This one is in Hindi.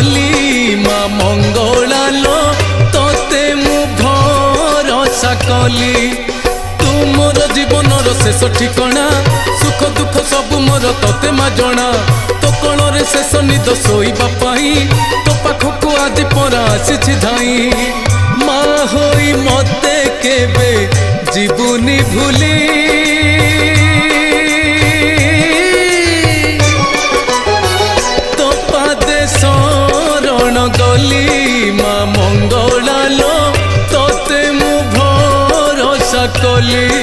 कली मा मंगला लो तोते मु भरोसा कली तू मोर जीवनर शेष ठिकणा सुख दुख सब मोर तोते मा जना तो कोणरे शेष निद शोइबा पाई तो पाखकु आज परा आसी धाई माँ होई मते केबे जीवनी भूली तो पादे शरण गली माँ मंगला लो तोते मु भरोसा कली।